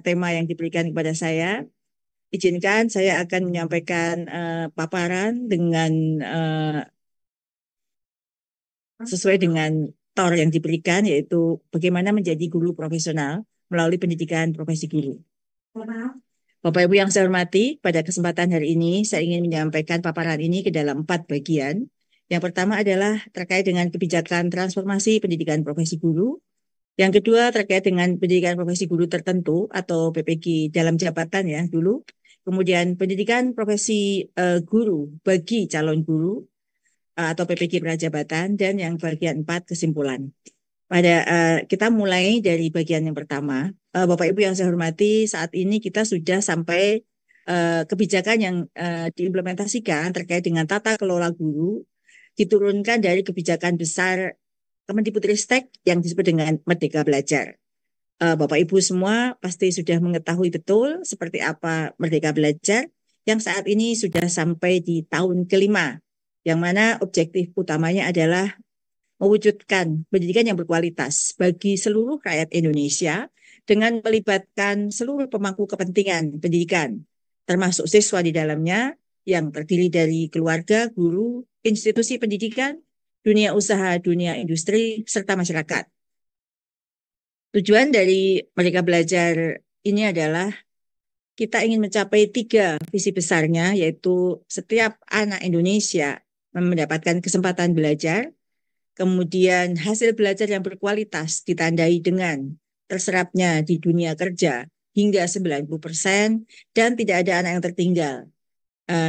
tema yang diberikan kepada saya. Izinkan saya akan menyampaikan paparan dengan sesuai dengan TOR yang diberikan, yaitu bagaimana menjadi guru profesional melalui pendidikan profesi guru. Bapak Ibu yang saya hormati, pada kesempatan hari ini saya ingin menyampaikan paparan ini ke dalam 4 bagian. Yang pertama adalah terkait dengan kebijakan transformasi pendidikan profesi guru. Yang kedua terkait dengan pendidikan profesi guru tertentu atau PPG dalam jabatan ya dulu. Kemudian pendidikan profesi guru bagi calon guru atau PPG prajabatan, dan yang bagian 4 kesimpulan. Kita mulai dari bagian yang pertama. Bapak Ibu yang saya hormati, saat ini kita sudah sampai kebijakan yang diimplementasikan terkait dengan tata kelola guru diturunkan dari kebijakan besar Kemendikbudristek yang disebut dengan Merdeka Belajar. Bapak Ibu semua pasti sudah mengetahui betul seperti apa Merdeka Belajar yang saat ini sudah sampai di tahun kelima, yang mana objektif utamanya adalah mewujudkan pendidikan yang berkualitas bagi seluruh rakyat Indonesia dengan melibatkan seluruh pemangku kepentingan pendidikan, termasuk siswa di dalamnya yang terdiri dari keluarga, guru, institusi pendidikan, dunia usaha, dunia industri, serta masyarakat. Tujuan dari Merdeka Belajar ini adalah kita ingin mencapai 3 visi besarnya, yaitu setiap anak Indonesia mendapatkan kesempatan belajar, kemudian hasil belajar yang berkualitas ditandai dengan terserapnya di dunia kerja hingga 90%, dan tidak ada anak yang tertinggal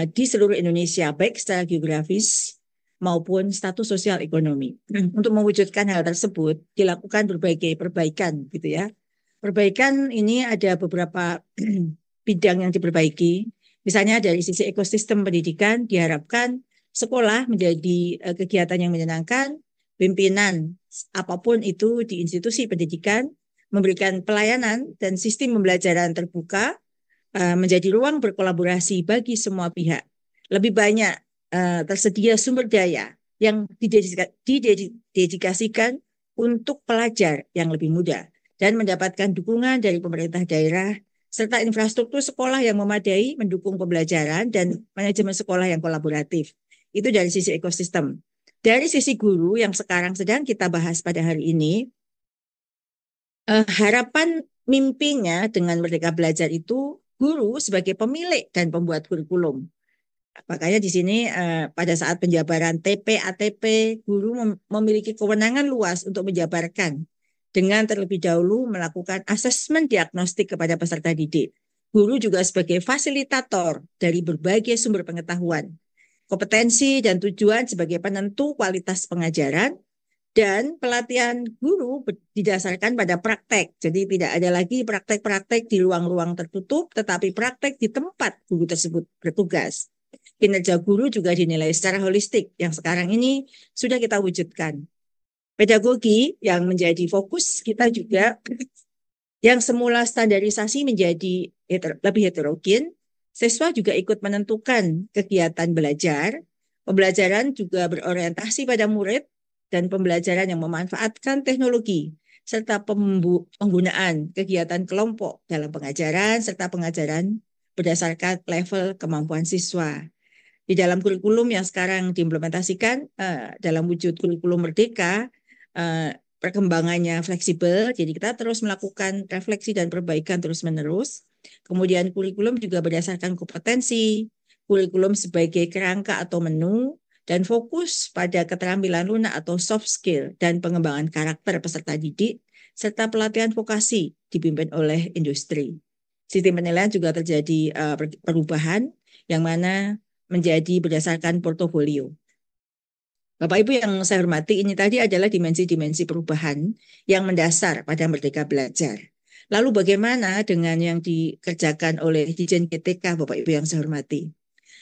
di seluruh Indonesia, baik secara geografis maupun status sosial ekonomi. Untuk mewujudkan hal tersebut, dilakukan berbagai perbaikan, gitu ya. Perbaikan ini ada beberapa bidang yang diperbaiki. Misalnya dari sisi ekosistem pendidikan, diharapkan sekolah menjadi kegiatan yang menyenangkan, pimpinan apapun itu di institusi pendidikan memberikan pelayanan dan sistem pembelajaran terbuka, menjadi ruang berkolaborasi bagi semua pihak. Lebih banyak tersedia sumber daya yang didedikasikan untuk pelajar yang lebih muda dan mendapatkan dukungan dari pemerintah daerah serta infrastruktur sekolah yang memadai mendukung pembelajaran dan manajemen sekolah yang kolaboratif. Itu dari sisi ekosistem. Dari sisi guru yang sekarang sedang kita bahas pada hari ini, harapan mimpinya dengan Merdeka Belajar itu guru sebagai pemilik dan pembuat kurikulum. Makanya di sini pada saat penjabaran TP, ATP, guru memiliki kewenangan luas untuk menjabarkan dengan terlebih dahulu melakukan asesmen diagnostik kepada peserta didik. Guru juga sebagai fasilitator dari berbagai sumber pengetahuan, kompetensi dan tujuan sebagai penentu kualitas pengajaran, dan pelatihan guru didasarkan pada praktek. Jadi tidak ada lagi praktek-praktek di ruang-ruang tertutup, tetapi praktek di tempat guru tersebut bertugas. Kinerja guru juga dinilai secara holistik, yang sekarang ini sudah kita wujudkan. Pedagogi yang menjadi fokus kita juga, yang semula standarisasi menjadi lebih heterogen, siswa juga ikut menentukan kegiatan belajar. Pembelajaran juga berorientasi pada murid dan pembelajaran yang memanfaatkan teknologi, serta penggunaan kegiatan kelompok dalam pengajaran, serta pengajaran berdasarkan level kemampuan siswa. Di dalam kurikulum yang sekarang diimplementasikan dalam wujud kurikulum merdeka, perkembangannya fleksibel, jadi kita terus melakukan refleksi dan perbaikan terus-menerus. Kemudian kurikulum juga berdasarkan kompetensi, kurikulum sebagai kerangka atau menu, dan fokus pada keterampilan lunak atau soft skill dan pengembangan karakter peserta didik, serta pelatihan vokasi dipimpin oleh industri. Sistem penilaian juga terjadi perubahan yang mana menjadi berdasarkan portofolio. Bapak Ibu yang saya hormati, ini tadi adalah dimensi-dimensi perubahan yang mendasar pada Merdeka Belajar. Lalu bagaimana dengan yang dikerjakan oleh Dirjen GTK, Bapak Ibu yang saya hormati?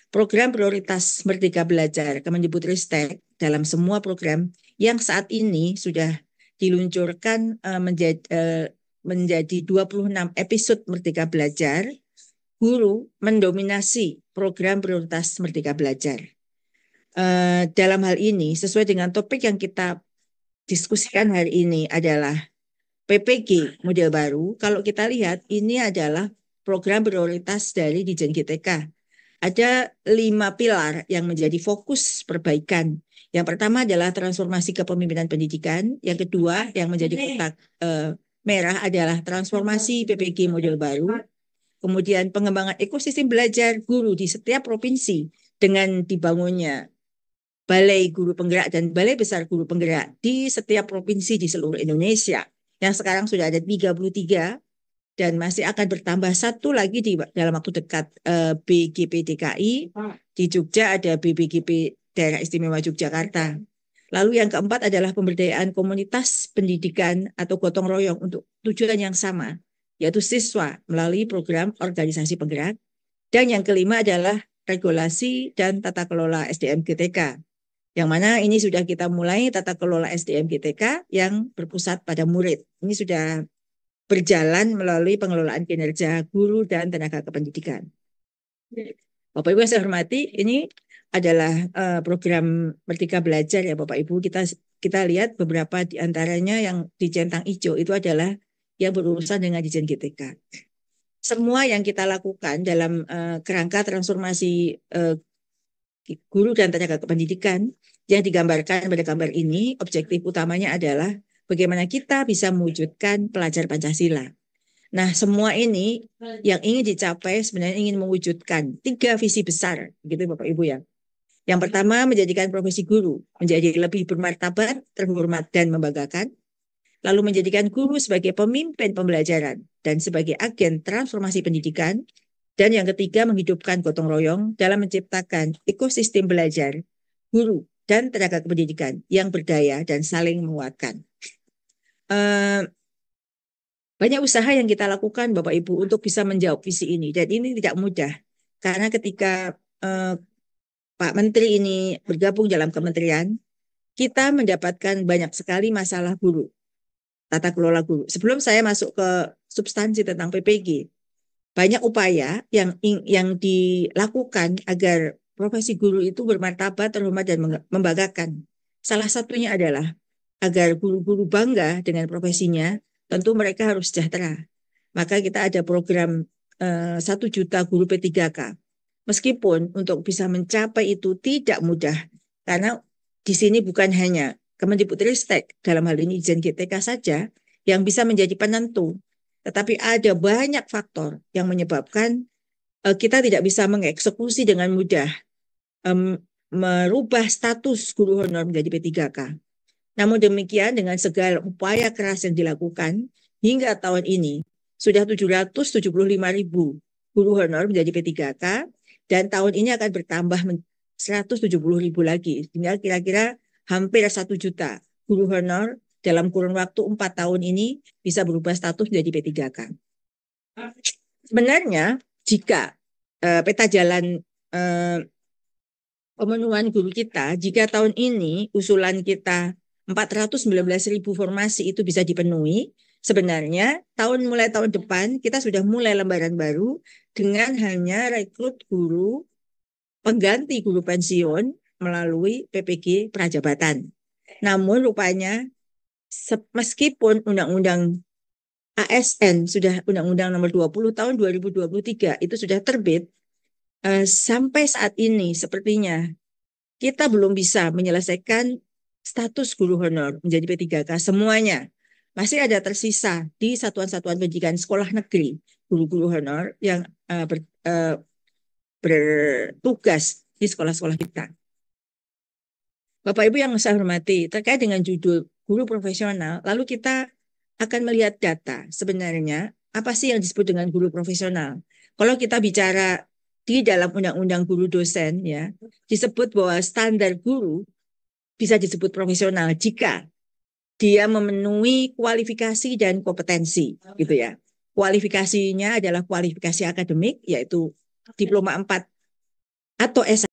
Program prioritas Merdeka Belajar Kemendikbudristek dalam semua program yang saat ini sudah diluncurkan menjadi 26 episode Merdeka Belajar, guru mendominasi program prioritas Merdeka Belajar. Dalam hal ini, sesuai dengan topik yang kita diskusikan hari ini adalah PPG model baru, kalau kita lihat ini adalah program prioritas dari Ditjen GTK. Ada 5 pilar yang menjadi fokus perbaikan. Yang pertama adalah transformasi kepemimpinan pendidikan. Yang kedua yang menjadi kotak merah adalah transformasi PPG model baru. Kemudian pengembangan ekosistem belajar guru di setiap provinsi dengan dibangunnya Balai Guru Penggerak dan Balai Besar Guru Penggerak di setiap provinsi di seluruh Indonesia. Yang sekarang sudah ada 33 dan masih akan bertambah satu lagi dalam waktu dekat, BGP DKI. Di Jogja ada BBGP Daerah Istimewa Yogyakarta. Lalu yang keempat adalah pemberdayaan komunitas pendidikan atau gotong royong untuk tujuan yang sama, yaitu siswa melalui program organisasi penggerak. Dan yang kelima adalah regulasi dan tata kelola SDM GTK, yang mana ini sudah kita mulai tata kelola SDM GTK yang berpusat pada murid. Ini sudah berjalan melalui pengelolaan kinerja guru dan tenaga kependidikan. Bapak Ibu yang saya hormati, ini adalah program Merdeka Belajar ya Bapak Ibu. Kita lihat beberapa di antaranya yang dicentang hijau itu adalah yang berurusan dengan Ditjen GTK. Semua yang kita lakukan dalam kerangka transformasi guru dan tenaga kependidikan yang digambarkan pada gambar ini, objektif utamanya adalah bagaimana kita bisa mewujudkan pelajar Pancasila. Nah, semua ini yang ingin dicapai sebenarnya ingin mewujudkan 3 visi besar, gitu Bapak Ibu ya. Yang pertama, menjadikan profesi guru menjadi lebih bermartabat, terhormat, dan membanggakan. Lalu menjadikan guru sebagai pemimpin pembelajaran dan sebagai agen transformasi pendidikan. Dan yang ketiga, menghidupkan gotong royong dalam menciptakan ekosistem belajar, guru, dan tenaga kependidikan yang berdaya dan saling menguatkan. Banyak usaha yang kita lakukan Bapak Ibu untuk bisa menjawab visi ini. Dan ini tidak mudah. Karena ketika Pak Menteri ini bergabung dalam kementerian, kita mendapatkan banyak sekali masalah guru, tata kelola guru. Sebelum saya masuk ke substansi tentang PPG, banyak upaya yang dilakukan agar profesi guru itu bermartabat, terhormat, dan membanggakan. Salah satunya adalah agar guru-guru bangga dengan profesinya, tentu mereka harus sejahtera. Maka kita ada program 1 juta guru P3K. Meskipun untuk bisa mencapai itu tidak mudah, karena di sini bukan hanya Kemendikbudristek, dalam hal ini Ditjen GTK saja, yang bisa menjadi penentu. Tetapi ada banyak faktor yang menyebabkan kita tidak bisa mengeksekusi dengan mudah merubah status guru honor menjadi P3K. Namun demikian, dengan segala upaya keras yang dilakukan, hingga tahun ini sudah 775.000 guru honor menjadi P3K, dan tahun ini akan bertambah 170.000 lagi, sehingga kira-kira hampir 1 juta guru honor dalam kurun waktu 4 tahun ini bisa berubah status menjadi P3K. Sebenarnya jika peta jalan pemenuhan guru kita, jika tahun ini usulan kita 419.000 formasi itu bisa dipenuhi, sebenarnya mulai tahun depan kita sudah mulai lembaran baru dengan hanya rekrut guru pengganti guru pensiun melalui PPG Prajabatan. Namun rupanya meskipun Undang-Undang ASN sudah Undang-Undang Nomor 20 tahun 2023 itu sudah terbit, sampai saat ini sepertinya kita belum bisa menyelesaikan status guru honor menjadi P3K semuanya. Masih ada tersisa di satuan-satuan pendidikan sekolah negeri guru-guru honor yang bertugas di sekolah-sekolah kita. Bapak Ibu yang saya hormati, terkait dengan judul guru profesional, lalu kita akan melihat data sebenarnya apa sih yang disebut dengan guru profesional. Kalau kita bicara di dalam Undang-Undang Guru Dosen ya, disebut bahwa standar guru bisa disebut profesional jika dia memenuhi kualifikasi dan kompetensi gitu ya. Kualifikasinya adalah kualifikasi akademik, yaitu diploma 4 atau S1